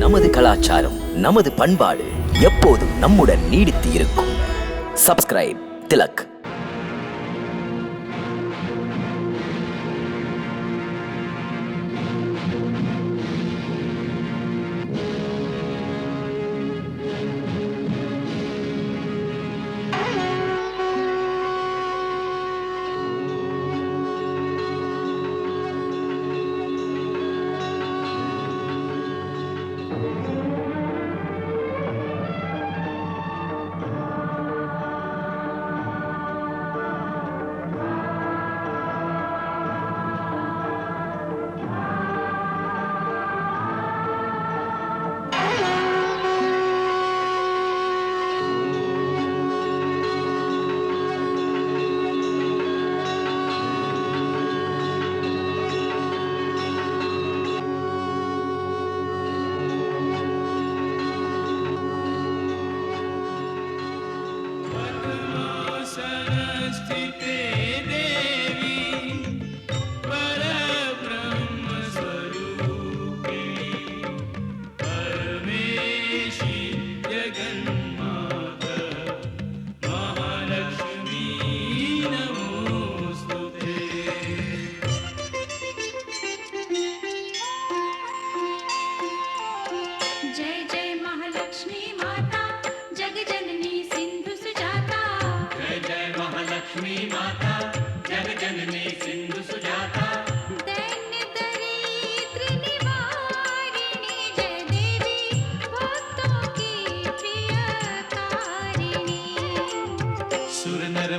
நமது கலாச்சாரம், நமது பண்பாடு எப்போதும் நம்முடன் நீடித்து இருக்கும். சப்ஸ்கிரைப் திலக்.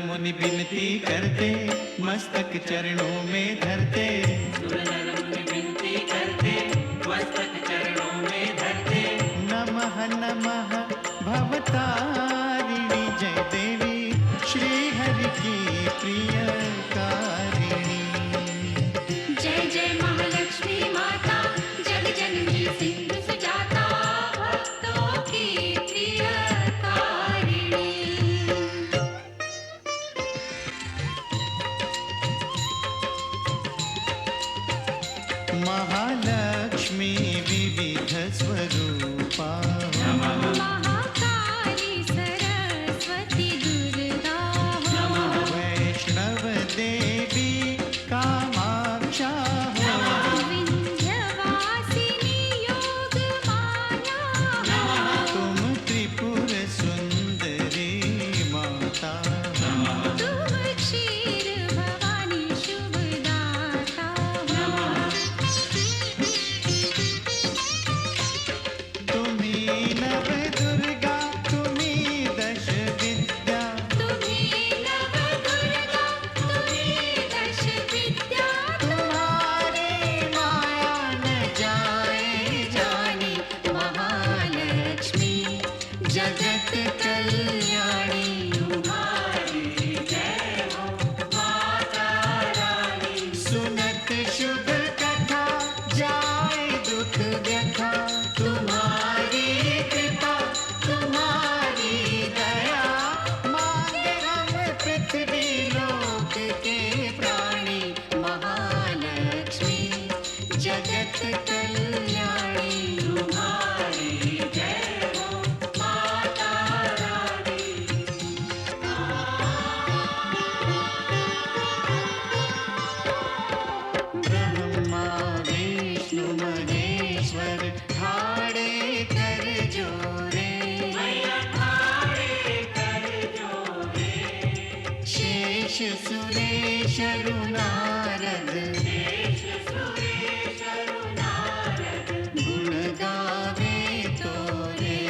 मुनि विनती करते मस्तक चरणों में धरते, सुर नर मुनि विनती करते मस्तक चरणों में धरते। नमः नमः भवतारिणी जय देवी श्री हरि की प्रियकारिणी। जय जय महालक्ष्मी माता जग जननी सिंधु सुजाता भक्तों की प्रियकारिणी। महालक्ष्मी विविध स्वरूपा, महाकाली सरस्वती दुर्गा, वैष्णव देवी कामाक्षा, विंध्यवासिनी योग माया, तुम त्रिपुर सुंदरी माता, तुम क्षीर भवानी शुभदाता। तुम्ही नव दुर्गा तुम्ही दश विद्या, तुम्ही नव दुर्गा तुम्ही दश विद्या, तुम्हारी माया न जाए जानी। महालक्ष्मी जगत कल्याणी। तुम्हारी जय हो माता रानी। सुनत शुभ कथा जाए दुख व्यथा, तुम्हारी कृपा तुम्हारी दया, मांगे हम पृथ्वी लोक के प्राणी। महालक्ष्मी जगत कल्याणी। तुम्हारी जय हो माता रानी। ब्रह्मा विष्णु महेश्वर ठाड़े कर जोरे, शेष सुरेश नारद गुण गावे तोरे।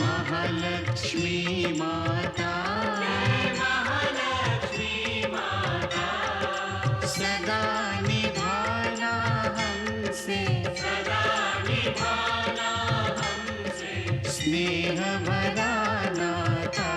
महालक्ष्मी माता सदा निभाना हमसे, स्नेह भरा नाता।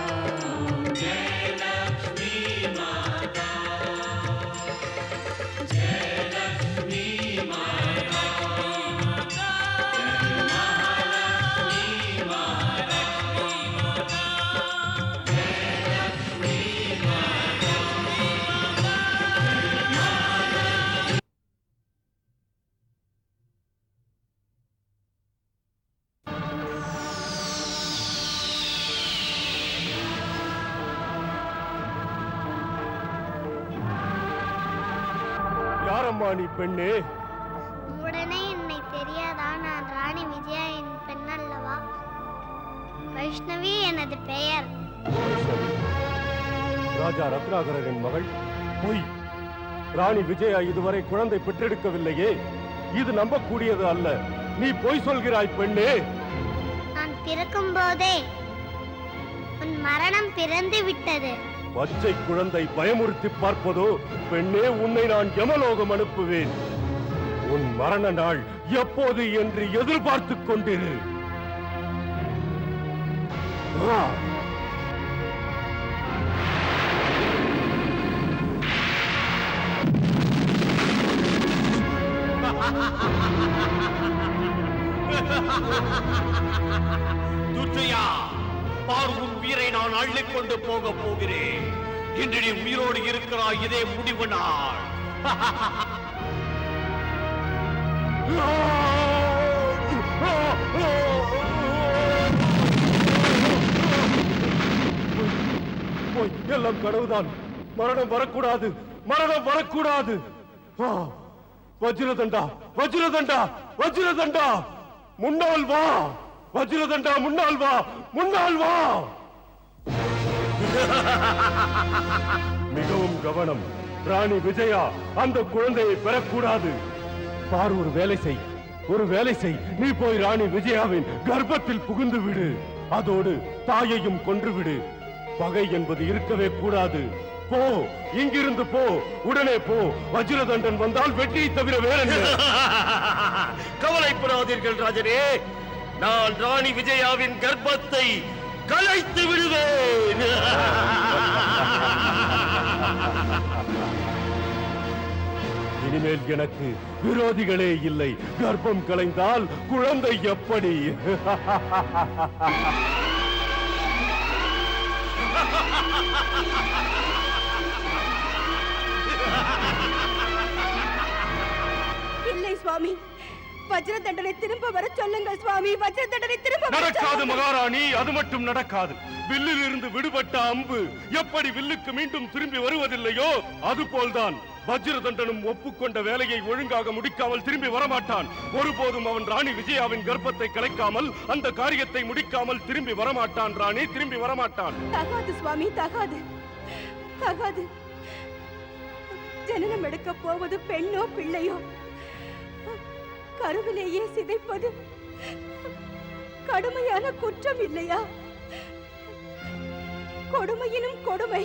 யாரம்மா நீ பெண்ணே? உடனே என்னை தெரியாதா? நான் ராணி விஜயா என் பெண் அல்லவா? வைஷ்ணவி எனது பெயர். ராஜா ரத்னாகரரின் மகள்? பொய்! ராணி விஜயா இதுவரை குழந்தை பெற்றெடுக்கவில்லையே. இது நம்பக்கூடியது அல்ல. நீ பொய் சொல்கிறாய் பெண்ணே. நான் பிறக்கும் போதே உன் மரணம் பிறந்து விட்டது. பச்சை குழந்தை பயமுறுத்தி பார்ப்பதோ? பெண்ணே, உன்னை நான் யமலோகம் அனுப்புவேன். உன் மரண நாள் எப்போது என்று எதிர்பார்த்துக் கொண்டிரு. ஆ! துர்ஜயா, பார், உன் உயிரை நான் அள்ளிக்கொண்டு போக போகிறேன். இன்று நீ உயிரோடு இருக்கிறாய். இதே முடிவு நாள். போய், எல்லாம் கனவுதான். மரணம் வரக்கூடாது, மரணம் வரக்கூடாது. ஆ! வஜ்ரதண்டா, வஜ்ரதண்டா, வஜ்ரதண்டா, முன்னால் வா! வஜ்ரதண்டா, முன்னால் வா, முன்னால் வா! மிகவும் கவனம். ராணி விஜயா அந்த குழந்தையை பெறக்கூடாது. பார், ஒரு வேலை செய், ஒரு வேலை செய். நீ போய் ராணி விஜயாவின் கர்ப்பத்தில் புகுந்து விடு. அதோடு தாயையும் கொன்று விடு. பகை என்பது இருக்கவே கூடாது. போ, இங்கிருந்து போ, உடனே போ. வஜ்ரதண்டன் வந்தால் வெற்றியை தவிர வேற என்ன? கவலைப்படாதீர்கள் ராஜனே. நான் ராணி விஜயாவின் கர்ப்பத்தை கலைத்து விடுவேன். இனிமேல் எனக்கு விரோதிகளே இல்லை. கர்ப்பம் கலைந்தால் குழந்தை எப்படி? இல்லை சுவாமி, வஜ்ரதண்டனை திரும்ப வர சொல்லுங்கள் சுவாமி. வஜ்ரதண்டனை திரும்ப வர நடக்காது சொல்லுங்கள். மகாராணி, அது மட்டும் நடக்காது. வில்லில் இருந்து விடுபட்ட அம்பு எப்படி வில்லுக்கு மீண்டும் திரும்பி வருவதில்லையோ அதுபோல்தான் வஜ்ரதண்டனும் ஒப்புக்கொண்ட வேலையை ஒழுங்காக முடிக்காமல் திரும்பி வரமாட்டான். ஒருபோதும் அவன் ராணி விஜயாவின் கர்ப்பத்தை கலைக்காமல் அந்த காரியத்தை முடிக்காமல் திரும்பி வரமாட்டான். ராணி திரும்பி வரமாட்டான். தகாது சுவாமி, தகாது, தகாது. ஜனனம் எடுக்க போவது பெண்ணோ பிள்ளையோ, கருவிலேயே சிதைப்பது கடுமையான குற்றம் இல்லையா? கொடுமையினும் கொடுமை.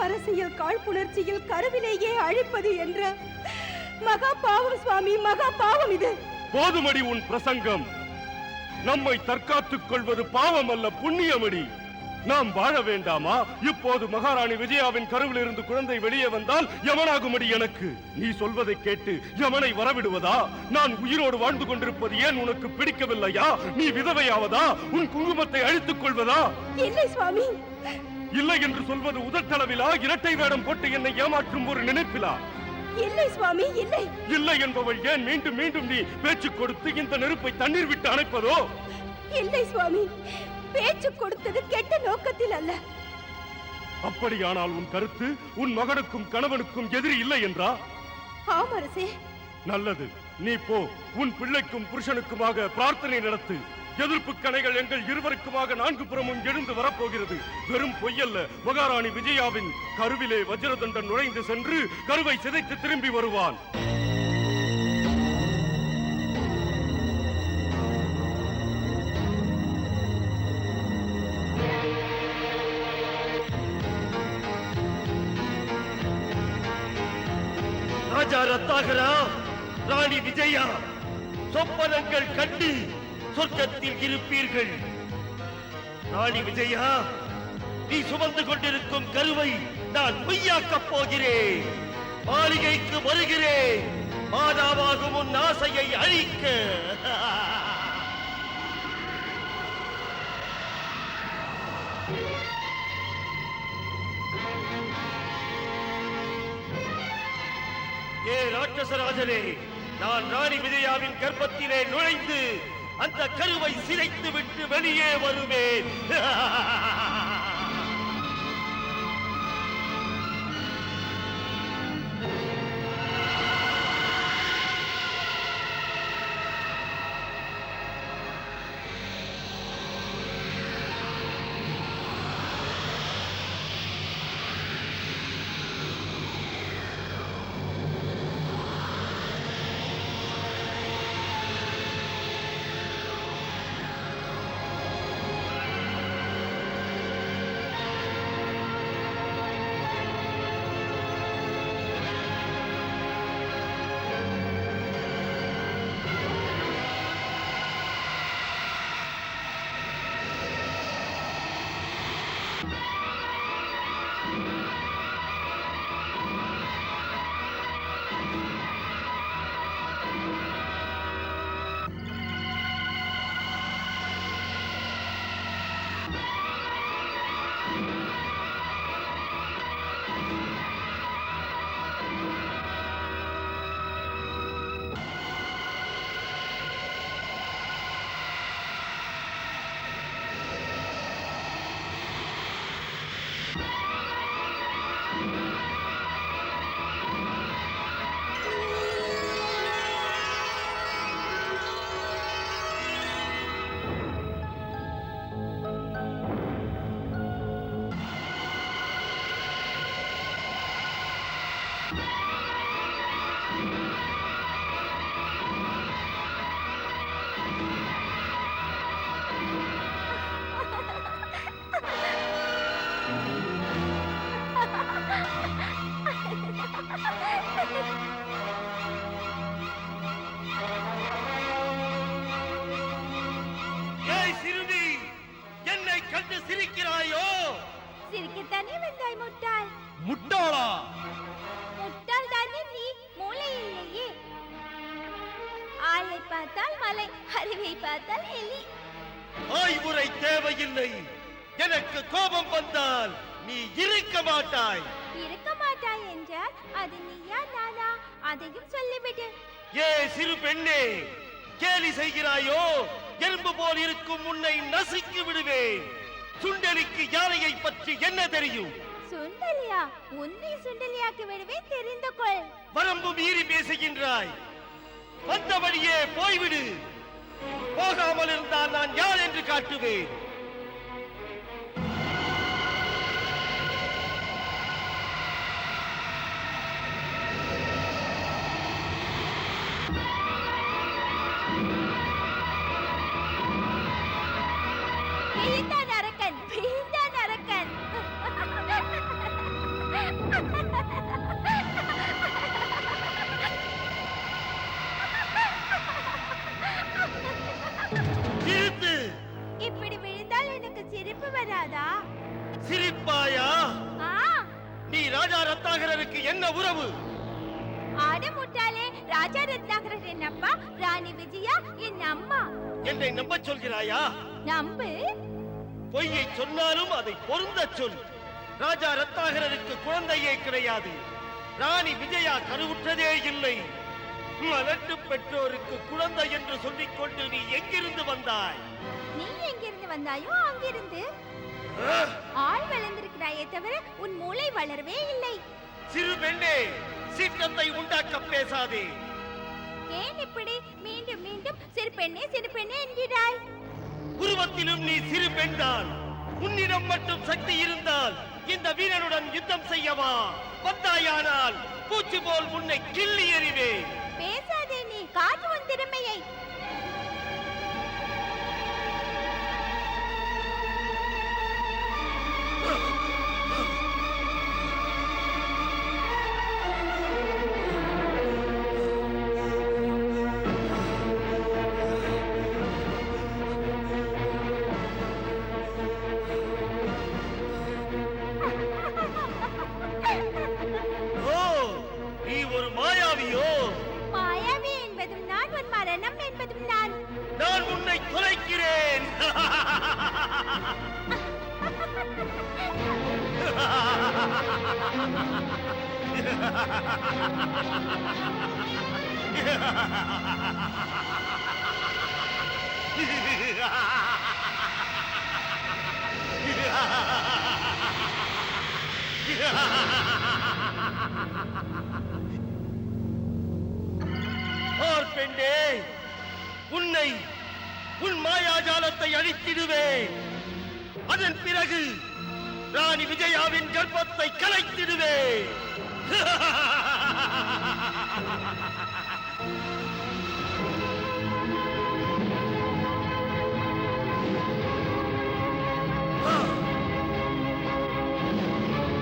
அரசியல் காழ்ப்புணர்ச்சியில் கருவிலேயே அழிப்பது என்ற மகா பாவம் சுவாமி, மகா பாவம் இது. போதுமடி உன் பிரசங்கம். நம்மை தற்காத்துக் கொள்வது பாவம் அல்ல, புண்ணியமடி. நாம் வாழ வேண்டாமா? இப்போது மகாராணி விஜயாவின் கருவில் இருந்து குழந்தை வெளியே வந்தால் யமனாகுமடி எனக்கு. நீ சொல்வதை கேட்டு யமனை வரவிடுவதா? நான் உயிரோடு வாழ்ந்து கொண்டிருப்பது ஏன் உனக்கு பிடிக்கவில்லையா? நீ விதவையாவதா? உன் குங்குமத்தை அழித்துக் கொள்வதா? இல்லை சுவாமி. இல்லை என்று சொல்வது உதட்டளவிலா? இரட்டை வேடம் போட்டு என்னை ஏமாற்றும் ஒரு நினைப்பிலா? இல்லை சுவாமி, இல்லை. இல்லை என்பவள் ஏன் மீண்டும் மீண்டும் நீ பேச்சு கொடுத்து இந்த நெருப்பை தண்ணீர் விட்டு அணைப்பதோ? இல்லை சுவாமி, பேச்சு கொடுத்தது கெட்ட நோக்கத்தில் அல்ல. அப்படியானால் உன் கருத்து உன் மகனுக்கும் கணவனுக்கும் எதிரி இல்லை என்றா? ஆம் அரசே. நல்லது, நீ போ. உன் பிள்ளைக்கும் புருஷனுக்குமாக பிரார்த்தனை நடத்து. எதிர்ப்பு கணைகள் எங்கள் இருவருக்குமாக நான்கு புறமும் எழுந்து வரப்போகிறது. வெறும் பொய்யல்ல, மகாராணி விஜயாவின் கருவிலே வஜ்ரதண்டன் நுழைந்து சென்று கருவை சிதைத்து திரும்பி வருவான். ராஜா ரத்தாகரா, ராணி விஜயா, சொப்பனங்கள் கண்டு சொர்க்கத்தில் இருப்பீர்கள். ராணி விஜயா, நீ சுமந்து கொண்டிருக்கும் கருவை நான் பொய்யாக்கப் போகிறேன். மாளிகைக்கு வருகிறேன், மாதாவாகும் உன் ஆசையை அழிக்க. ஏ ராட்சசராஜனே, நான் ராணி விஜயாவின் கர்ப்பத்திலே நுழைந்து அந்த கருவை சிதைத்து விட்டு வெளியே வருவேன். ஏய் சிறுமி, என்னை கண்டு சிரிக்கிறாயோ? சிரிக்கத்தானே வந்தாய் முட்டாள். முட்டாளா? முட்டாள் தானே நீ, மூளை இல்லையே. ஆளை பார்த்தால் மலை, அறிவை பார்த்தால் எலி. ஆய்வுரை தேவையில்லை. எனக்கு கோபம் வந்தால் நீ இருக்க மாட்டாய். இருக்க மாட்டாய் என்றால் அது நீயா நானா, அதையும் சொல்லிவிடு. ஏ சிறு பெண்ணே, கேலி செய்கிறாயோ? எறும்பு போல் இருக்கும் உன்னை நசுக்கி விடுவேன். சுண்டலிக்கு யானையை பற்றி என்ன தெரியும்? சுண்டலியா? உன்னை சுண்டலியாக்கி விடுவேன், தெரிந்து கொள். வரம்பு மீறி பேசுகின்றாய். வந்த வழியே போய்விடு. போகாமல் இருந்தால் நான் யார் என்று காட்டுவேன். வீழ்ந்தான் அரக்கன், வீழ்ந்தான் அரக்கன். நிறுத்து. இப்படி விழுந்தால் எனக்கு சிரிப்பு வராதா? சிரிப்பாயா? ஆ, நீ ராஜா ரத்னாகரனுக்கு என்ன உறவு? ஆட முட்டாளே, ராஜா ரத்னாகரன் என் அப்பா, ராணி விஜயா என் அம்மா. என்னை நம்ப சொல்கிறாயா? நம்பு. பொய்யை சொன்னாலும் அதை பொருந்த சொல். ராஜா ரத்னாகரனுக்கு குழந்தையே கிடையாது. ராணி விஜயா கருவுற்றதே இல்லை. மலட்டு பெற்றோருக்கு குழந்தை என்று சொல்லிக் கொண்டு நீ எங்கிருந்து வந்தாய்? நீ எங்கிருந்து வந்தாயோ அங்கிருந்து. ஆள் வளர்ந்திருக்கிறாயே தவிர உன் மூளை வளரவே இல்லை. சிறு பெண்ணே, சீற்றத்தை உண்டாக்க பேசாதே. ஏன் இப்படி மீண்டும் மீண்டும் சிறு பெண்ணே சிறு பெண்ணே என்கிறாய்? உருவத்திலும் நீ சிறு பெண்தான். உன்னிடம் மட்டும் சக்தி இருந்தால் இந்த வீரனுடன் யுத்தம் செய்யவா? வந்தாயானால் பூச்சி போல் உன்னை கிள்ளி எறிவேன். பேசாதே, நீ காட்டு உன் திறமையை. ஓ, நீ ஒரு மாயாவியோ? மாயாவி என்பதும் நான், உன் மரணம் என்பதும் நான். நான் உன்னை தொலைக்கிறேன். பெண்ணே, உன்னை உன் மாயாஜாலத்தை அழித்திடுவேன். அதன் பிறகு ராணி விஜயாவின் கர்ப்பத்தை கலைத்திடுவேன்.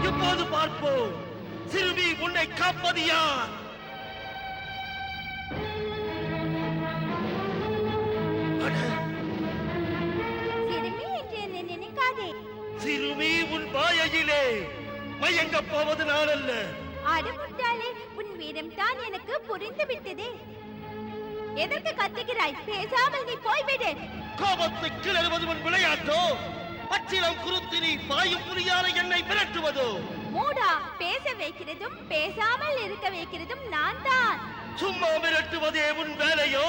இப்போது பார்ப்போம், சிறுமி உன்னை காப்பது யார்? சிறுமி என்று என்னை நினைக்காதே. சிறுமி உன் மாயையிலே மயங்கப் போவது நான் அல்ல. அடமுட்டாளே, உன் வீரம் தான் எனக்கு புரிந்து விட்டதே. எதற்கு கத்துகிறாய்? பேசாமல் நீ போய்விடு. கோபத்தை கிளறுவது உன் விளையாட்டோ? பச்சிலம் குருத்தி நீ பாயும் புரியாத என்னை விரட்டுவதோ? மூடா, பேச வைக்கிறதும் பேசாமல் இருக்க வைக்கிறதும் நான் தான். சும்மா மிரட்டுவதே உன் வேலையோ?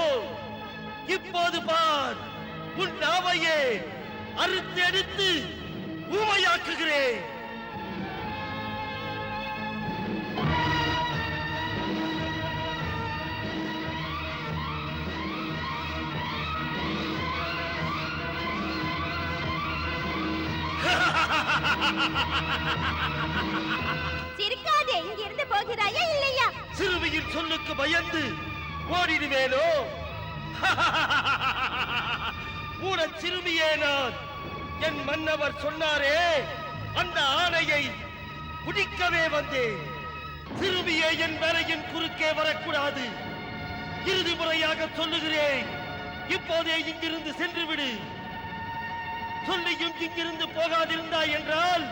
இப்போது பார், உன் நாவையே அறுத்து எடுத்து ஊமையாக்குகிறேன். சிரிக்காதே. இங்கிருந்து போகிறாயா இல்லையா? சிறுமியின் சொல்லுக்கு பயந்து ஓடிடுவேனோ? மூடச் சிறுமியே நான். என் மன்னவர் சொன்னாரே, அந்த ஆணையை முடிக்கவே வந்தேன். சிறுமியை என் வேலையின் குறுக்கே வரக்கூடாது. இறுதி முறையாக சொல்லுகிறேன், இப்போதே இங்கிருந்து சென்று விடு. சொல்லியும் இங்கிருந்து போகாதிருந்தாய் என்றால்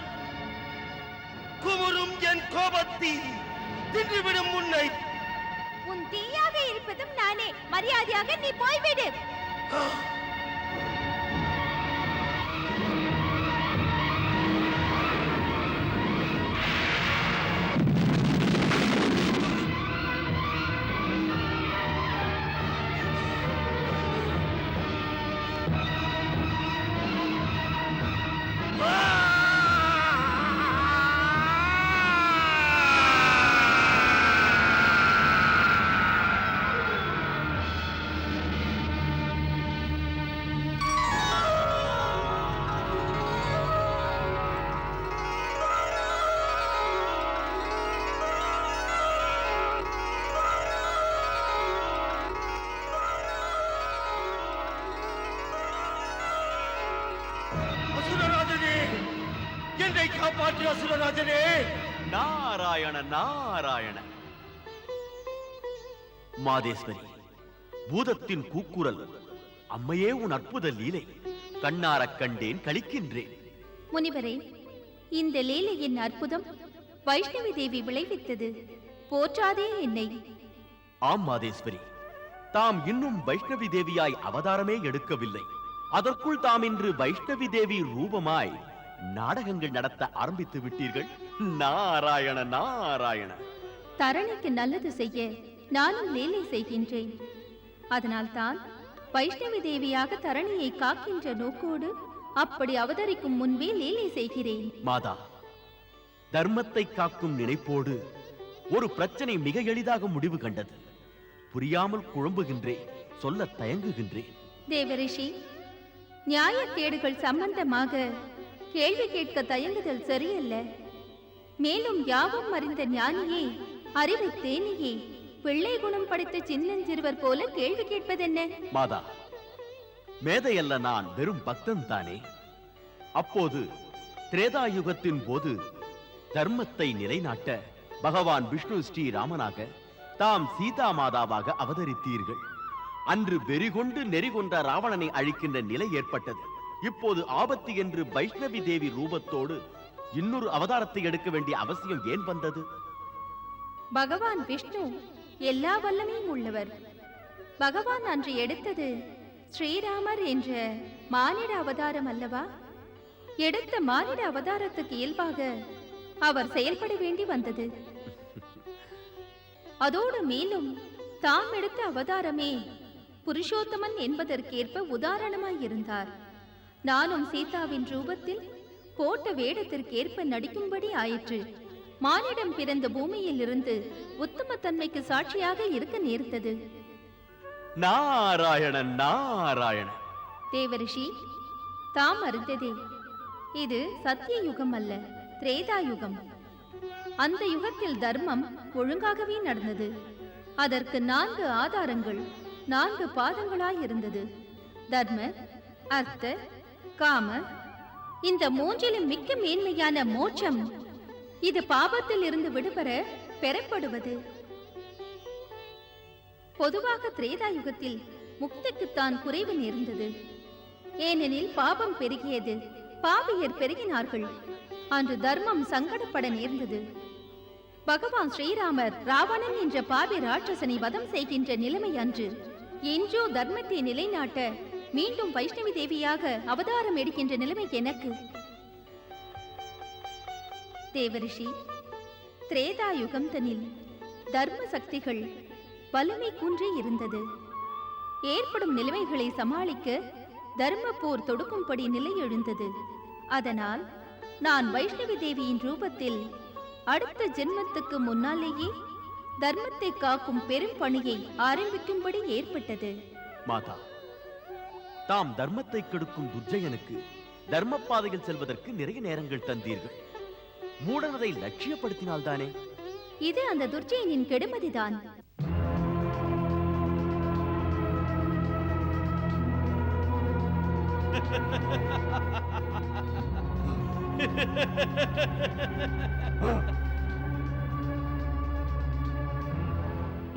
குமுறும் என் கோபத்தை தின்றுவிடும் உன்னை. உன் தீயாக இருப்பதும் நானே. மரியாதையாக நீ போய்விடு. அசுரராஜனே, என்னை காப்பாற்று அசுரராஜனே. நாராயண நாராயண. மாதேஸ்வரி, பூதத்தின் கூக்குரல் அம்மையே உன் அற்புத லீலை கண்ணாரக் கண்டேன், கழிக்கின்றேன். முனிவரே, இந்த லீலையின் அற்புதம் வைஷ்ணவி தேவி விளைவித்தது. போற்றாதே என்னை. ஆம் மாதேஸ்வரி, தாம் இன்னும் வைஷ்ணவி தேவியாய் அவதாரமே எடுக்கவில்லை. அதற்குள் தாம் இன்று வைஷ்ணவி தேவி ரூபமாய் நாடகங்கள் நடத்த ஆரம்பித்து விட்டீர்கள். நாராயண நாராயண. தரணிக்கு நல்லது செய்ய நானும் லீலை செய்கின்றேன். அதனால்தான் வைஷ்ணவி தேவியாக தரணியை காக்கின்ற நோக்கோடு அப்படி அவதரிக்கும் முன்பே லீலை செய்கிறேன். மாதா, தர்மத்தை காக்கும் நினைப்போடு ஒரு பிரச்சனை மிக எளிதாக முடிவு கண்டது. புரியாமல் குழம்புகின்றேன், சொல்ல தயங்குகின்றேன். தேவரிஷி, நியாயக்கேடுகள் சம்பந்தமாக கேள்வி கேட்க தயங்குதல் சரியல்ல. மேலும் யாவும் அறிந்த ஞானியே, அறிவை தேனியே, பிள்ளை குணம் படைத்த சின்னஞ்சிறுவர் போல கேள்வி கேட்பதென்ன? மாதா, மேதையல்ல, நான் வெறும் பக்தன் தானே. அப்போது திரேதாயுகத்தின் போது தர்மத்தை நிலைநாட்ட பகவான் விஷ்ணு ஸ்ரீராமனாக தாம் சீதா மாதாவாக அவதரித்தீர்கள். அன்று வெறிகொண்டு நெறிகொண்ட ராவணனை அழிக்கின்ற நிலை ஏற்பட்டது. இப்போது ஆபத்து என்று வைஷ்ணவி தேவி ரூபத்தோடு இன்னொரு அவதாரத்தை எடுக்க வேண்டிய அவசியம் ஏன் வந்தது? பகவான் விஷ்ணு எல்லா வல்லமையும் உள்ளவர். பகவான் அன்று எடுத்தது ஸ்ரீராமர் என்ற மானிட அவதாரம் அல்லவா? எடுத்த மானிட அவதாரத்துக்கு இயல்பாக அவர் செயல்பட வேண்டி வந்தது. அதோடு மேலும் தாம் எடுத்த அவதாரமே புருஷோத்தமன் என்பதற்கேற்ப உதாரணமாயிருந்தார். நானும் சீதாவின் ரூபத்தில் போட்ட வேடத்திற்கேற்ப நடிக்கும்படி ஆயிற்று. மானிடம் பிறந்த பூமியில் இருந்து உத்தம தன்மைக்கு சாட்சியாக இருக்க நேர்ந்தது. நாராயண நாராயண. தேவரிஷி, தாம் அறிந்ததே, இது சத்திய யுகம் அல்ல, திரேதா யுகம். அந்த யுகத்தில் தர்மம் ஒழுங்காகவே நடந்தது. அதற்கு 4 ஆதாரங்கள், 4 பாதங்களாயிருந்தது. தர்ம, அர்த்த, காம. இந்த 3லும் மிக்க மேன்மையான மோட்சம், இது பாபத்தில் இருந்து விடுபெற பெறப்படுவது. பொதுவாக திரேதாயுகத்தில் முக்திக்குத்தான் குறைவு நேர்ந்தது. ஏனெனில் பாபம் பெருகியது, பாவியர் பெருகினார்கள். அன்று தர்மம் சங்கடப்பட நேர்ந்தது. பகவான் ஸ்ரீராமர் ராவணன் என்ற பாவி ராட்சசனை வதம் செய்கின்ற நிலைமை அன்று. என்றோ தர்மத்தை நிலைநாட்ட மீண்டும் வைஷ்ணவி தேவியாக அவதாரம் எடுக்கின்ற நிலைமை எனக்கு. தேவரிஷி, திரேதா யுகம்தனில் தர்ம சக்திகள் வலிமை குன்றி இருந்தது. ஏற்படும் நிலைமைகளை சமாளிக்க தர்ம போர் தொடுக்கும்படி நிலை எழுந்தது. அதனால் நான் வைஷ்ணவி தேவியின் ரூபத்தில் அடுத்த ஜென்மத்துக்கு முன்னாலேயே தர்மத்தை காக்கும் பெரும் பணியை ஆரம்பிக்கும்படி ஏற்பட்டது. மாதா, தாம் தர்மத்தை கெடுக்கும் துர்ஜயனுக்கு தர்ம பாதையில் செல்வதற்கு நிறைய நேரங்கள் தந்தீர்கள். மூடனதை லட்சியப்படுத்தினால்தானே? இது அந்த துர்ஜயனின் கெடுமதிதான்.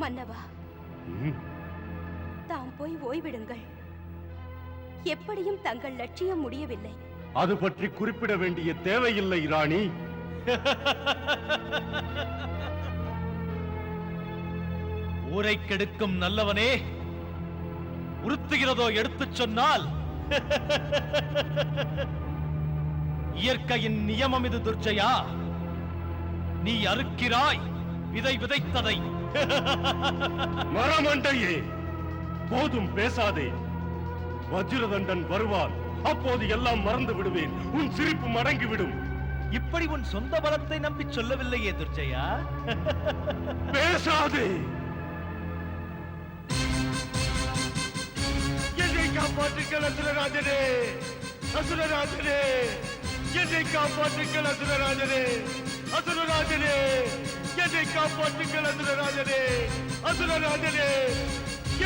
மன்னவா, தாம் போய் ஓய்விடுங்கள். எப்படியும் தங்கள் லட்சியம் முடியவில்லை. அது பற்றி குறிப்பிட வேண்டிய தேவையில்லை ராணி. ஊரை கெடுக்கும் நல்லவனே, உறுத்துகிறதோ எடுத்துச் சொன்னால் இயற்கையின் நியமம் இது துர்ஜயா. நீ அறுக்கிறாய் விதை விதைத்ததை. மரமண்டையே, போதும் பேசாதே. வஜ்ரதண்டன் வருவான், அப்போது எல்லாம் மறந்து விடுவேன். உன் சிரிப்பு மடங்கிவிடும். இப்படி உன் சொந்த பலத்தை நம்பி சொல்லவில்லையே துர்ஜயா. பேசாதே. என்னை காப்பாற்றுங்கள் அசுரராஜனே, அசுரராஜனே, என்னை காப்பாற்றுங்கள் அசுரராஜனே, அசுரராஜனே, என்னை காப்பாற்றுங்கள் அசுரராஜனே, அசுரராஜனே,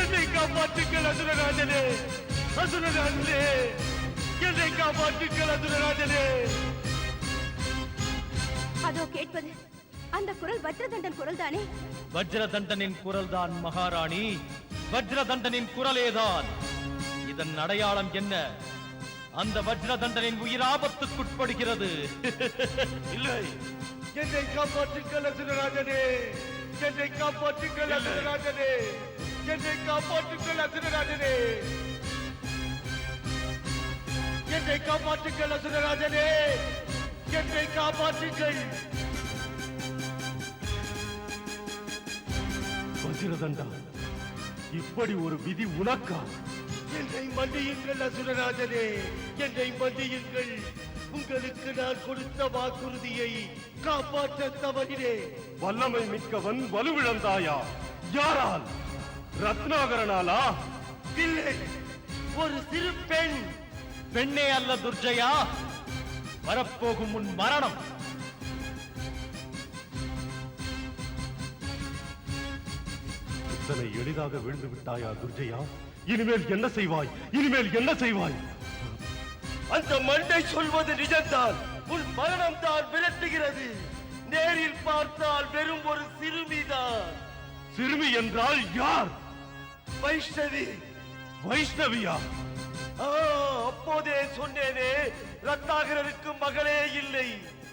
என்னை காப்பாற்றுங்கள் அசுரராஜனே, அசுரராஜனே, என்னை காப்பாற்றுங்கள் அசுரராஜனே. அதோ கேட்பது அந்த குரல் வஜ்ரதண்டன் குரல் தானே? வஜ்ரதண்டனின் குரல்தான் மகாராணி, வஜ்ரதண்டனின் குரலேதான். இதன் அடையாளம் என்ன? அந்த வஜ்ரதண்டனின் உயிராபத்துக்குட்படுகிறது. இல்லை, என்னை காப்பாற்றுங்கள் அசுரராஜனே, என்னை காப்பாற்றுங்கள் அசுரராஜனே, என்னை காப்பாற்றுங்கள் அசுரராஜனே, என்னை காப்பாற்றுங்கள் அசுரராஜனே, என்னை காப்பாற்றுங்கள். வஜ்ரதண்டா, இப்படி ஒரு விதி உனக்கா? என்னை மன்னியுங்கள் அசுரராஜனே, என்னை மன்னியுங்கள். உங்களுக்கு நான் கொடுத்த வாக்குறுதியை காப்பாற்ற தவறினேன். வல்லமை மிக்கவன் வலுவிழந்தாயா? யாரால்? ரத்னாகரனாலா? இல்லை, ஒரு சிறு பெண். பெண்ணே அல்ல துர்ஜயா, வரப்போகும் உன் மரணம். இத்தனை எளிதாக விழுந்து விட்டாயா துர்ஜயா? இனிமேல் என்ன செய்வாய்? இனிமேல் என்ன செய்வாய்? அந்த மண்டை சொல்வது நிஜம்தான். உன் மரணம் தான் விரட்டுகிறது. நேரில் பார்த்தால் வெறும் ஒரு சிறுமிதான். சிறுமி என்றால் யார்? வைஷ்ணவி. வைஷ்ணவியா? அப்போதே சொன்னேனே, ரத்னாகரருக்கு மகளே இல்லை.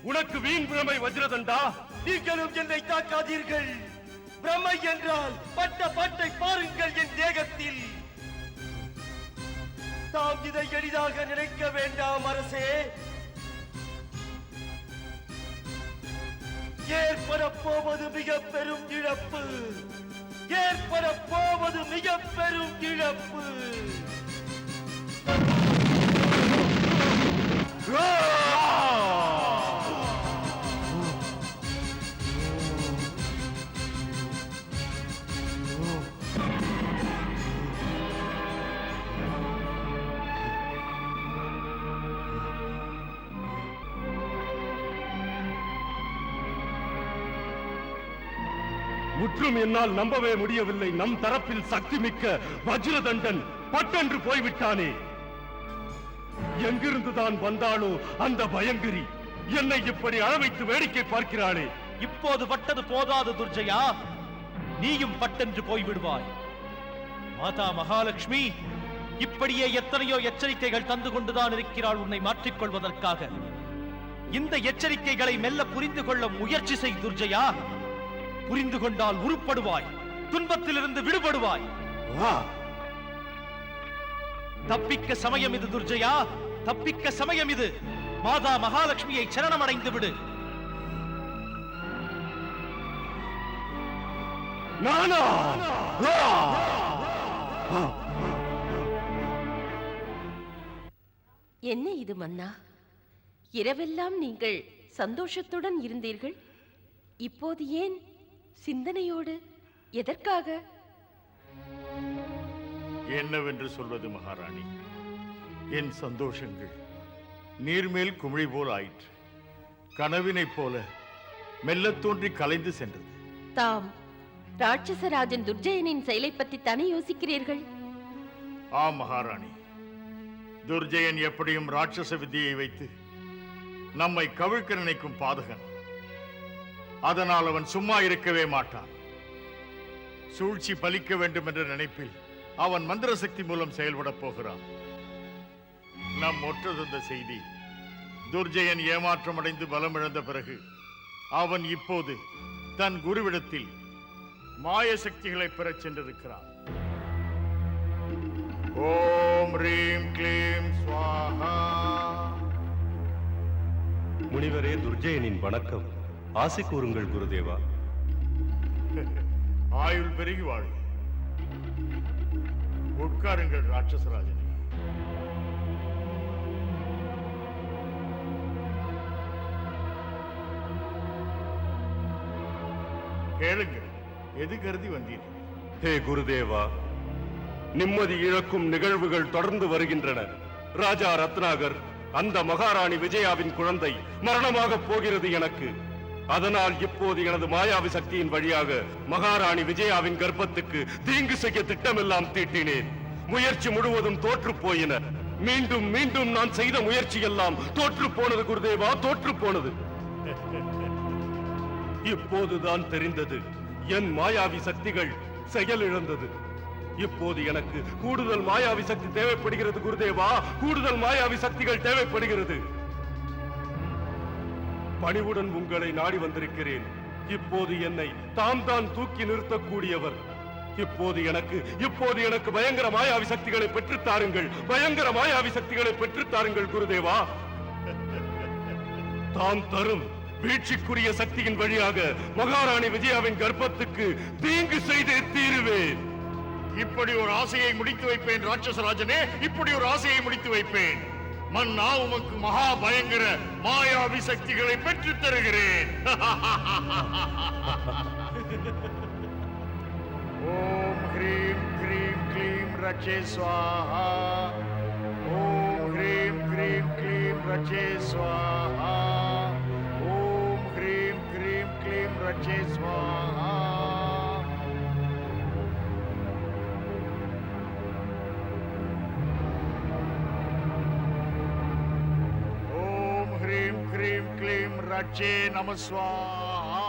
உனக்கு வீண் பிரமை வஜ்ரதண்டா. நீங்களும் என்னை தாக்காதீர்கள். பிரமை என்றால் பட்ட பாட்டை பாருங்கள் என் தேகத்தில். தாம் இதை எளிதாக நினைக்க வேண்டாம் அரசே. ஏற்படப் போவது மிக பெரும் இழப்பு. ஏற்படப் போவது மிக பெரும் இழப்பு. முற்றும் என்னால் நம்பவே முடியவில்லை. நம் தரப்பில் சக்தி மிக்க வஜ்ரதண்டன் பட்டென்று போய்விட்டானே. எங்கிருந்துதான் வந்தாளோ அந்த பயங்கரி என்னை இப்படி அளவைத்து வேடிக்கை பார்க்கிறாளே. இப்போது பட்டது போதாது துர்ஜயா, நீயும் பட்டென்று போய்விடுவாய். மாதா மகாலட்சுமி இப்படியே எத்தனையோ எச்சரிக்கைகள் தந்து கொண்டுதான் இருக்கிறாள் உன்னை மாற்றிக்கொள்வதற்காக. இந்த எச்சரிக்கைகளை மெல்ல புரிந்து கொள்ள முயற்சி செய் துர்ஜயா. புரிந்து கொண்டால் உருப்படுவாய், துன்பத்திலிருந்து விடுபடுவாய். தப்பிக்க சமயம் இது துர்ஜயா, தப்பிக்க சமயம் இது. மாதா மகாலட்சுமியை சரணமடைந்து விடு. நானா? என்ன இது மன்னா? இரவெல்லாம் நீங்கள் சந்தோஷத்துடன் இருந்தீர்கள். இப்போது ஏன் சிந்தனையோடு? எதற்காக? என்னவென்று சொல்வது மகாராணி? என் சந்தோஷங்கள் நீர்மேல் குமிழி போல் ஆயிற்று. கனவினைப் போல மெல்ல தோன்றி கலைந்து சென்றது. தாம் ராட்சசராஜன் துர்ஜயனின் செயலை பற்றி தானே யோசிக்கிறீர்கள்? ஆம் மகாராணி, துர்ஜயன் எப்படியும் ராட்சச வித்தியை வைத்து நம்மை கவிழ்க்க நினைக்கும் பாதகன். அதனால் அவன் சும்மா இருக்கவே மாட்டான். சூழ்ச்சி பலிக்க வேண்டும் என்ற நினைப்பில் அவன் மந்திர சக்தி மூலம் செயல்பட போகிறான். நம் ஒற்ற தந்த செய்தி, துர்ஜயன் ஏமாற்றம் அடைந்து பலம் இழந்த பிறகு அவன் இப்போது தன் குருவிடத்தில் மாய சக்திகளை பெறச் சென்றிருக்கிறான். ஓம் ரீம் க்ளீம் ஸ்வாஹா. முனிவரே, துர்ஜயனின் வணக்கம். ஆசி கூறுங்கள் குருதேவா. ஆயுள் பெருகி வாழ். உட்காருங்கள் ராட்சசராஜனே. கேளுங்கள், எது கருதி வந்தீர்கள்? ஹே குருதேவா, நிம்மதி இழக்கும் நிகழ்வுகள் தொடர்ந்து வருகின்றன. ராஜா ரத்னாகர், அந்த மகாராணி விஜயாவின் குழந்தை மரணமாக போகிறது எனக்கு. அதனால் இப்போது எனது மாயாவி சக்தியின் வழியாக மகாராணி விஜயாவின் கர்ப்பத்துக்கு தீங்கு செய்ய திட்டமெல்லாம் தீட்டினேன். முயற்சி முழுவதும் தோற்று போயின. மீண்டும் மீண்டும் நான் செய்த முயற்சி எல்லாம் தோற்று போனது குருதேவா, தோற்று போனது. இப்போதுதான் தெரிந்தது, என் மாயாவி சக்திகள் செயலிழந்தது. இப்போது எனக்கு கூடுதல் மாயாவி சக்தி தேவைப்படுகிறது குருதேவா, கூடுதல் மாயாவி சக்திகள் தேவைப்படுகிறது. பணிவுடன் உங்களை நாடி வந்திருக்கிறேன். இப்போது என்னை தாம் தான் தூக்கி நிறுத்தக்கூடியவர். இப்போது எனக்கு பயங்கர மாயாவி சக்திகளை பெற்றுத்தாருங்கள், பயங்கர மாயாவி சக்திகளை பெற்றுத்தாருங்கள் குருதேவா. தாம் தரும் வீழ்ச்சிக்குரிய சக்தியின் வழியாக மகாராணி விஜயாவின் கர்ப்பத்துக்கு தீங்கு செய்தே தீருவேன். இப்படி ஒரு ஆசையை முடித்து வைப்பேன் ராட்சசராஜனே, இப்படி ஒரு ஆசையை முடித்து வைப்பேன். மன்னா, உமக்கு மகா பயங்கர மாயாவி சக்திகளை பெற்றுத் தருகிறேன். ஓம் ஹ்ரீம் க்ரீம் க்ளீம் ரட்சே ஸ்வாஹா. ஓம் ஹ்ரீம் க்ரீம் க்ளீம் ரட்சே ஸ்வாஹா. ஓம் ஹ்ரீம் க்ரீம் க்ளீம் ரட்சே ஸ்வாஹா. ह्रीं क्रीं क्लीं रचे नमः स्वाहा.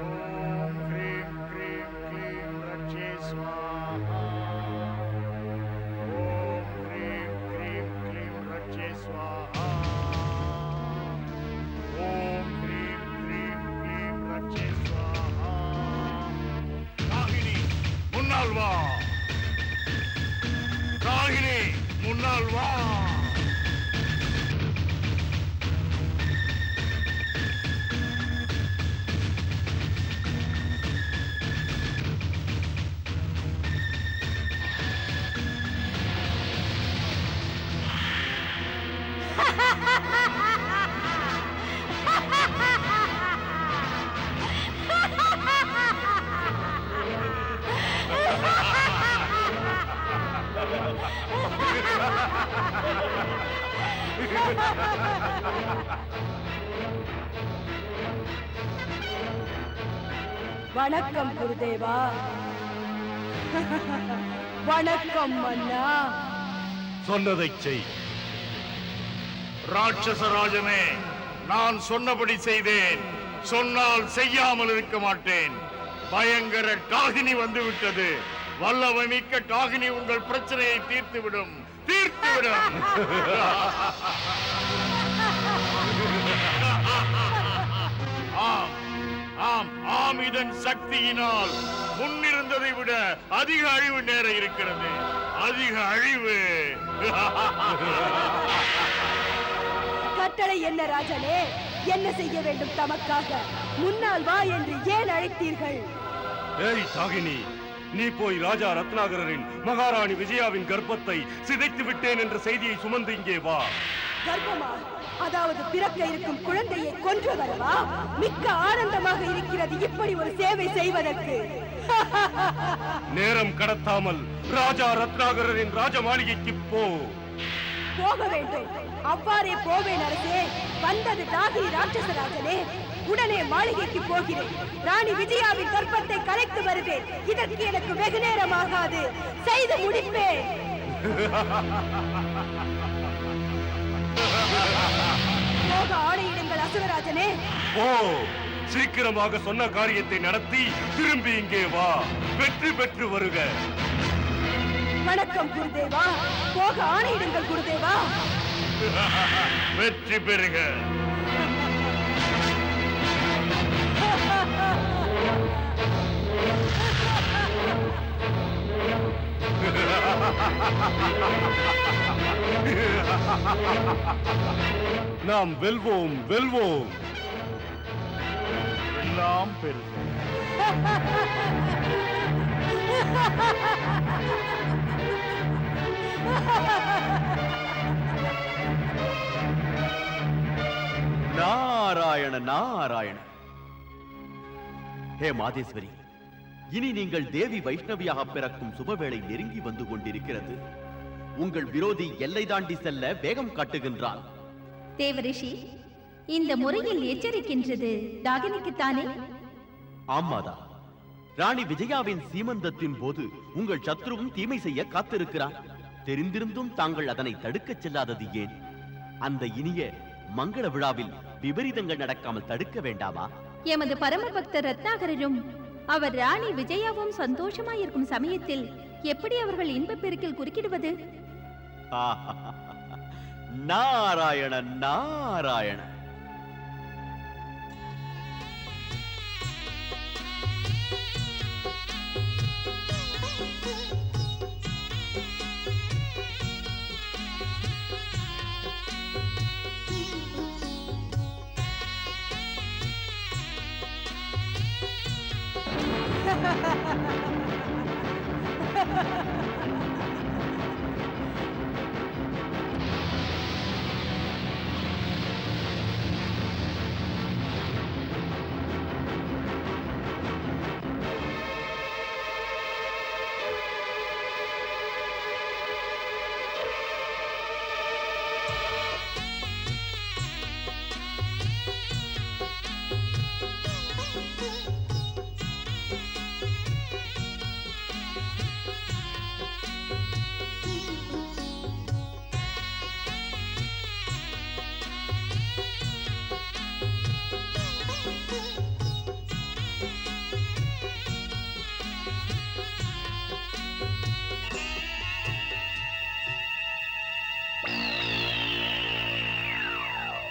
ओम ह्रीं क्रीं क्लीं रचे स्वाहा. ओम ह्रीं क्रीं क्लीं रचे स्वाहा. ओम ह्रीं क्रीं क्लीं रचे स्वाहा. रागिनी मुन्नाल वா. ராகினி முன்னால் வா. வணக்கம் குருதேவா. வணக்கம் மன்னா. சொன்னதை செய். ராட்சசராஜனே, நான் சொன்னபடி செய்தேன். சொன்னால் செய்யாமல் இருக்க மாட்டேன். பயங்கர டாகினி வந்துவிட்டது. வல்லமை மிக்க டாகினி உங்கள் பிரச்சனையை தீர்த்துவிடும், தீர்த்துவிடும். ஆம் ஆம் ஆம், இதன் சக்தியினால் முன்னிருந்ததை விட அதிக அழிவு நேர இருக்கிறது. அதிக அழிவு. கட்டளை என்ன ராஜனே? என்ன செய்ய வேண்டும் தமக்காக? முன்னால் வா என்று ஏன் அழைத்தீர்கள்? ஏய் தாகினி, நீ போய் ராஜா ரத்னாகரின் மகாராணி விஜயாவின் கர்ப்பத்தை சிதைத்து விட்டேன் என்ற செய்தியை சுமந்து இங்கே வா. கர்ப்பமா? அதாவது பிறக்க இருக்கும் குழந்தையை கொன்று வரவா? மிக்க ஆனந்தமாக இருக்கிறது இப்படி ஒரு சேவை செய்வதற்கு. நேரம் கடத்தாமல் ராஜா ரத்னாகரின் ராஜ மாளிகைக்கு போ. போக வேண்டும். அவ்வாறே போவேன் அரசே. வந்தது தாகினி ராட்சசராஜனே. உடனே மாளிகைக்கு போகிறேன். ராணி விஜயாவின் கர்ப்பத்தை கலைத்து வருவேன். இதற்கு எனக்கு வெகு நேரம் ஆகாது. செய்து முடிப்பேன். போக ஆணையிடுங்கள் அசுரராஜனே. ஓ சீக்கிரமாக சொன்ன காரியத்தை நடத்தி திரும்பி இங்கே வா. வெற்றி பெற்று வருக. வணக்கம் குருதேவா. போக ஆணையிடுங்கள் குருதேவா. வெற்றி பெறுக. நாம் வெல்வோம் வெல்வோம். எல்லாம் பெறுக. நாராயண நாராயண. ஹே மாதேஸ்வரி, இனி நீங்கள் தேவி வைஷ்ணவியாக பிறக்கும் சுபவேளை நெருங்கி வந்து கொண்டிருக்கிறது. உங்கள் விரோதி எல்லை தாண்டி செல்ல வேகம் காட்டுகின்றான். தேவரிஷி, இந்த முறையில் எச்சரிக்கின்றது தாகினிக்குத்தானே? ஆமாதா. ராணி விஜயாவின் சீமந்தத்தின் போது உங்கள் சத்ருவும் தீமை செய்ய காத்திருக்கிறான். தெரிந்திருந்தும் தாங்கள் அதனை தடுக்கச் செல்லாதது ஏன்? அந்த இனிய மங்கள விழாவில் விபரீதங்கள் நடக்காமல் தடுக்க வேண்டாமா? எமது பரமபக்தர் ரத்னாகரரும் அவர் ராணி விஜயாவும் சந்தோஷமாயிருக்கும் சமயத்தில் எப்படி அவர்கள் இன்பப் பெருக்கில் குறுக்கிடுவது? நாராயண நாராயண.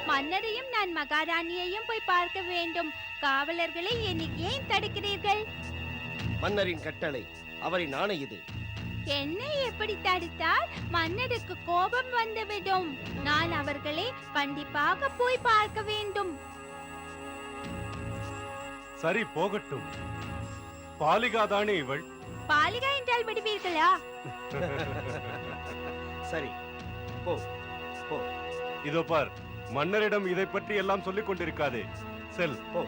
மன்னரையும் நான் மகாராணியையும் போய் பார்க்க வேண்டும். காவலர்களை என்னை ஏன் தடுக்கிறீர்கள்? மன்னரின் கட்டளை, அவரின் ஆணை இது. என்னை எப்படி தடுத்தால் மன்னருக்கு கோபம் வந்துவிடும். நான் அவர்களை கண்டிப்பாக போய் பார்க்க வேண்டும். சரி, போகட்டும். பாலிகா தானே இவள்? பாலிகா என்றால் விடுவீர்களா? சரி, போ போ. இதோ பார், மன்னரிடம் இதை பற்றி எல்லாம் சொல்லிக் கொண்டிருக்காதே. செல், போ.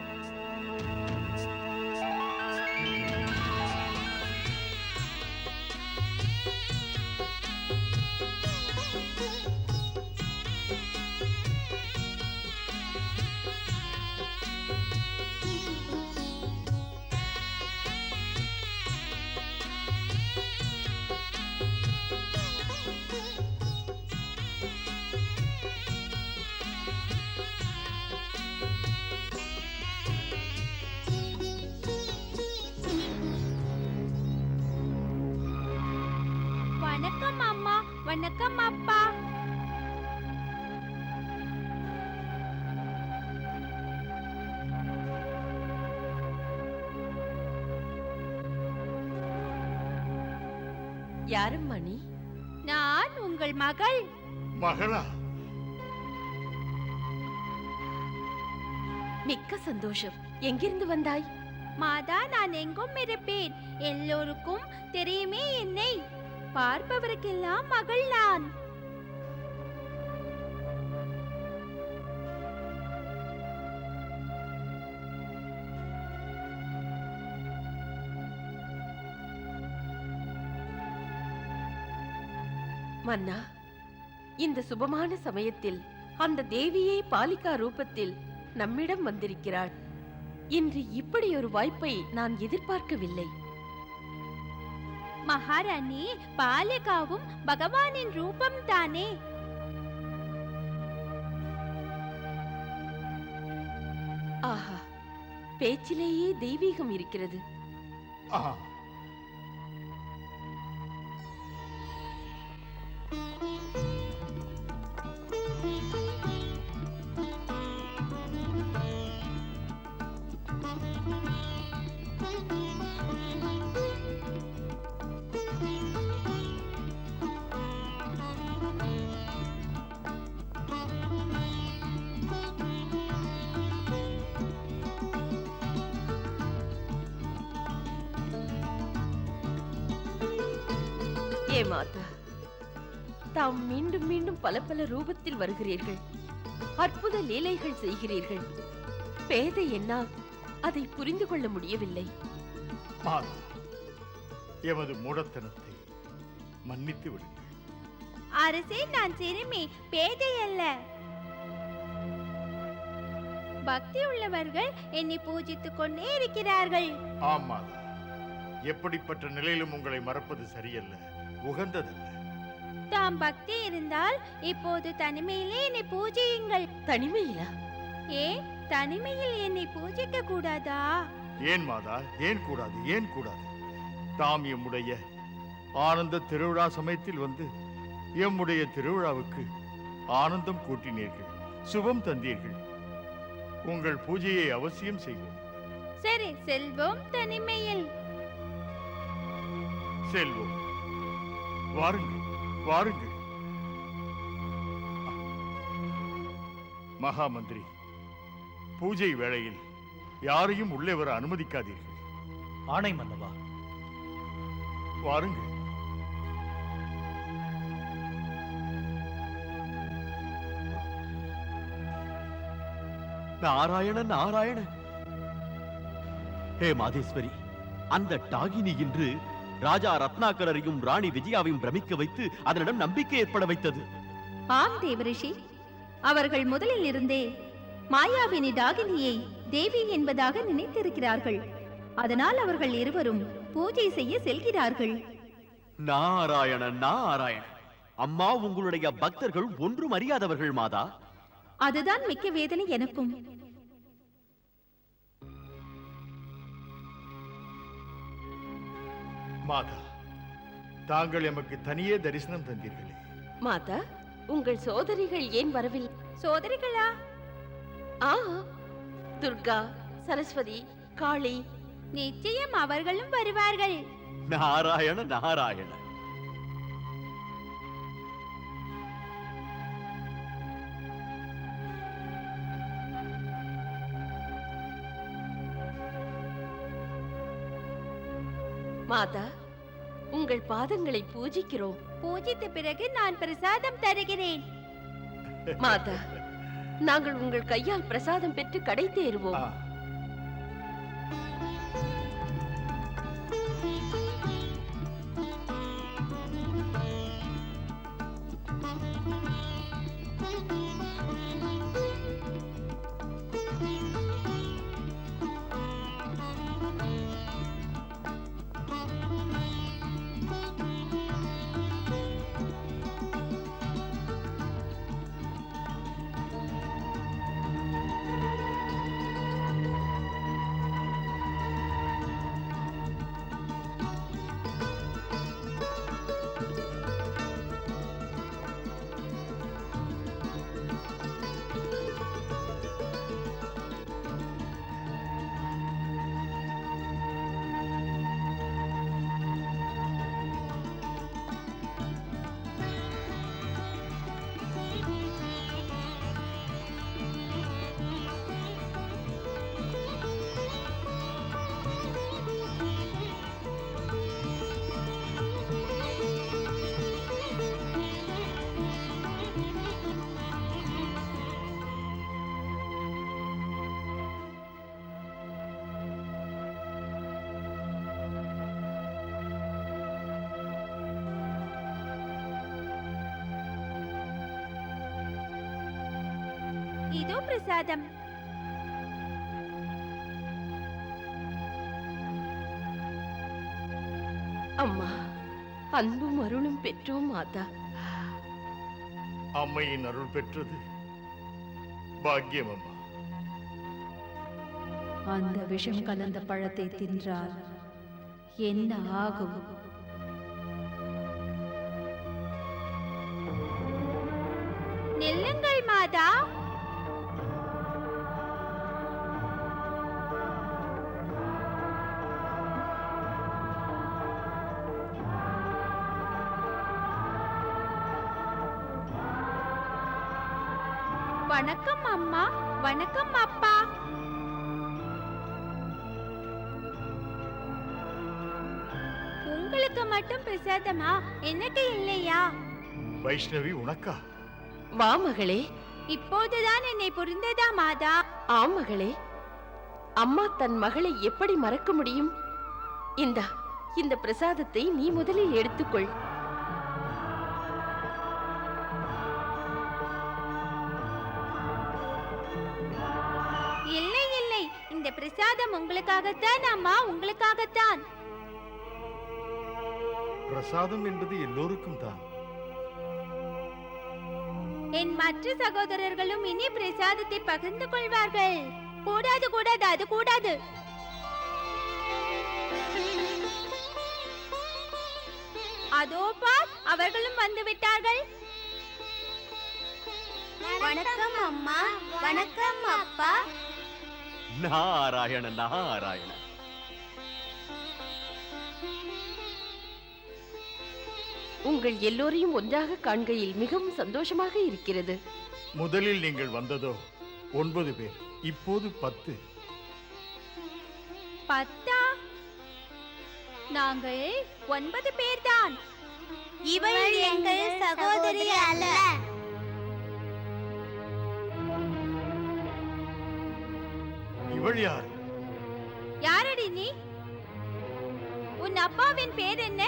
வணக்கம் அம்மா. வணக்கம் அப்பா. யாரும் மணி? நான் உங்கள் மகள். மகளா? மிக்க சந்தோஷம். எங்கிருந்து வந்தாய்? மாதா, நான் எங்கும் இருப்பேன். எல்லோருக்கும் தெரியுமே என்னை. பார்ப்பவருக்கெல்லாம் மகள் நான். மன்னா, இந்த சுபமான சமயத்தில் அந்த தேவியே பாலிகா ரூபத்தில் நம்மிடம் வந்திருக்கிறாள். இன்று இப்படி ஒரு வாய்ப்பை நான் எதிர்பார்க்கவில்லை. மகாராணி, பாலிகாவும் பகவானின் ரூபம் தானே? ஆஹா, பேச்சிலேயே தெய்வீகம் இருக்கிறது. ஆஹா. ஏ மாதா, தாம் மீண்டும் மீண்டும் பல பல ரூபத்தில் வருகிறீர்கள், அற்புத லீலைகள் செய்கிறீர்கள். பேதை என்னால் அதை புரிந்து கொள்ள முடியவில்லை. மாதா, எமது மூடத்தனத்தை மன்னித்து விடுங்கள். அரசே, நான் சிறுமி, பேதை அல்ல. பக்தி உள்ளவர்கள் என்னை பூஜித்துக் கொண்டே இருக்கிறார்கள். ஆம் மாதா, எப்படிப்பட்ட நிலையிலும் உங்களை மறப்பது சரியல்ல, உகந்ததல்ல. தாம் பக்தி இருந்தால் இப்போது தனிமையிலே என்னை பூஜியுங்கள். தனிமையிலா? ஏன் தனிமையில் என்னை பூஜிக்க கூடாதா? ஏன் மாதா, ஏன் கூடாது, ஏன் கூடாது? தாம் எம்முடைய ஆனந்த திருவிழா சமயத்தில் வந்து எம்முடைய திருவிழாவுக்கு ஆனந்தம் கூட்டினீர்கள், சுபம் தந்தீர்கள். உங்கள் பூஜையை அவசியம் செய்வோம். சரி, செல்வோம் தனிமையில். செல்வோம். வாருங்கள், வாருங்கள். மகாமந்திரி, பூஜை வேளையில் யாரையும் உள்ளே வர அனுமதிக்காதீர்கள். ஆணை மன்னவா. வாருங்கள். நாராயண நாராயண. ஹே மாதேஸ்வரி, அந்த டாகினி இன்று ராஜா ரத்னாகரையும் ராணி விஜயாவையும் பிரமிக்க வைத்து அதனிடம் நம்பிக்கை ஏற்பட வைத்தது. ஆம் தேவரிஷி, அவர்கள் முதலில் இருந்தே மாயாவினி டாகினியை தேவி என்பதாக நினைத்திருக்கிறார்கள். அதனால் அவர்கள் இருவரும் பூஜை செய்ய செல்கிறார்கள். நாராயண நாராயண. அம்மா, உங்களுடைய பக்தர்கள் ஒன்றும் அறியாதவர்கள் மாதா. அதுதான் மிக்க வேதனை எனக்கும். மாதா, தாங்கள் எமக்கு தனியே தரிசனம் தந்தீர்களே. மாதா, உங்கள் சோதரிகள் ஏன் வரவில்லை? சோதரிகளா? ஆ, துர்கா, சரஸ்வதி, காளி. நிச்சயம் அவர்களும் வருவார்கள். நாராயண நாராயண. மாதா, உங்கள் பாதங்களை பூஜிக்கிறோம். பூஜித்த பிறகு நான் பிரசாதம் தருகிறேன். மாதா, நாங்கள் உங்கள் கையால் பிரசாதம் பெற்று கடை தேறுவோம். இதோ பிரசாதம். அம்மா, அன்பும் அருளும் பெற்றோம் மாதா. அம்மையின் அருள் பெற்றது பாக்கியம் அம்மா. அந்த விஷம் கலந்த பழத்தை தின்றால் என்ன ஆகும்? நில்லுங்கள் மாதா. வணக்கம் அம்மா. வணக்கம் அப்பா. உங்களுக்கு மட்டும் பிரசாதமா, எனக்கு இல்லையா? வைஷ்ணவி, உனக்கா? வா மகளே. இப்போதுதான் என்னை புரிந்ததா மாதா? ஆம் மகளே, அம்மா தன் மகளை எப்படி மறக்க முடியும்? இந்த பிரசாதத்தை நீ முதலில் எடுத்துக்கொள். இல்லை இல்லை, இந்த பிரசாதம் உங்களுக்காகத்தான் அம்மா, உங்களுக்காகத்தான். பிரசாதம் என்பது எல்லோருக்கும் தான். என் மற்ற சகோதரர்களும் இனி பிரசாதத்தை பகிர்ந்து கொள்வார்கள். கூடாது கூடாது, அது கூடாது. அதோ பார், அவர்களும் வந்து விட்டார்கள். வணக்கம் அம்மா. வணக்கம் அப்பா. நாராயண நாராயண. உங்கள் எல்லோரையும் ஒன்றாக காண்கையில் மிகவும் சந்தோஷமாக இருக்கிறது. முதலில் நீங்கள் வந்ததோ 9 பேர், இப்போது 10. 10? நாங்கள் 9 பேர்தான். இவள் எங்கள் சகோதரி அல்ல. இவள் யார்? யாரடி நீ? உன் அப்பாவின் பேர் என்ன?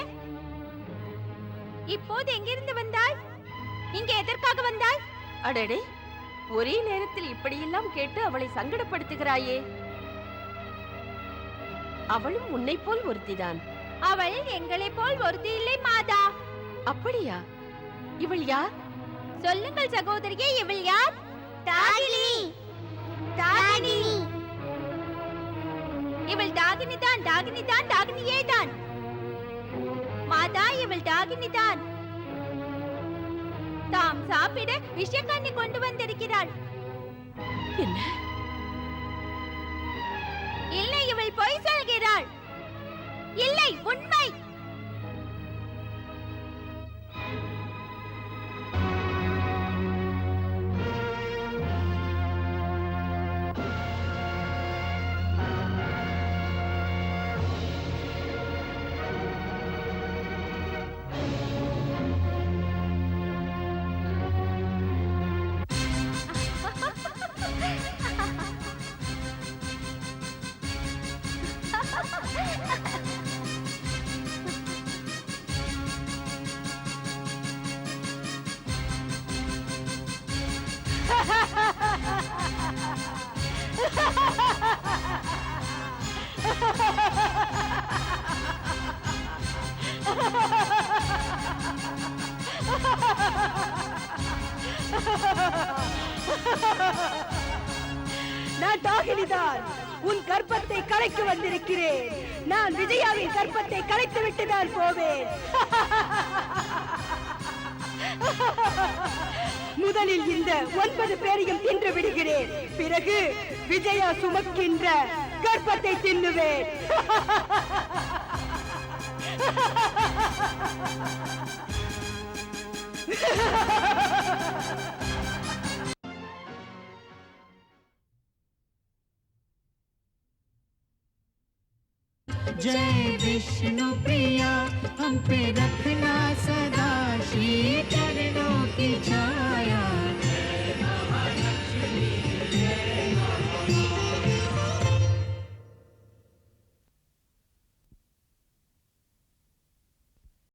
இப்போது எங்கிருந்து வந்தாய்? இங்கே எதற்காக வந்தாய்? அடடே, ஒரே நேரத்தில் இப்படியெல்லாம் கேட்டு அவளை சங்கடப்படுத்துகிறாயே. அவளும் உன்னை போல் ஒருத்திதான். அவள் எங்களை போல் ஒருத்தி இல்லை மாதா. அப்படியா? இவள் யார்? சொல்லுங்கள் சகோதரியே, இவள் யார்? தாகினி. தாகினி. இவள் தாகினி தான், தாகினி தான், தாகினியே தான். மாதா, இவள் தாகினி தான். தாம் சாப்பிட விஷக்கண்ணி கொண்டு வந்திருக்கிறாள். என்ன? இல்லை, இவள் பொய் சொல்கிறாள். இல்லை, உண்மை. நான் தாகினிதான். உன் கர்ப்பத்தை கலைக்க வந்திருக்கிறேன். நான் விஜயாவின் கர்ப்பத்தை கலைத்து விட்டு தான் போவேன். முதலில் இந்த 9 பேரையும் தின்று விடுகிறேன். பிறகு விஜயா சுமக்கின்ற கர்ப்பத்தை தின்னுவேன். जय विष्णु प्रिया, हम पे रखना सदा श्री चरणों की छाया।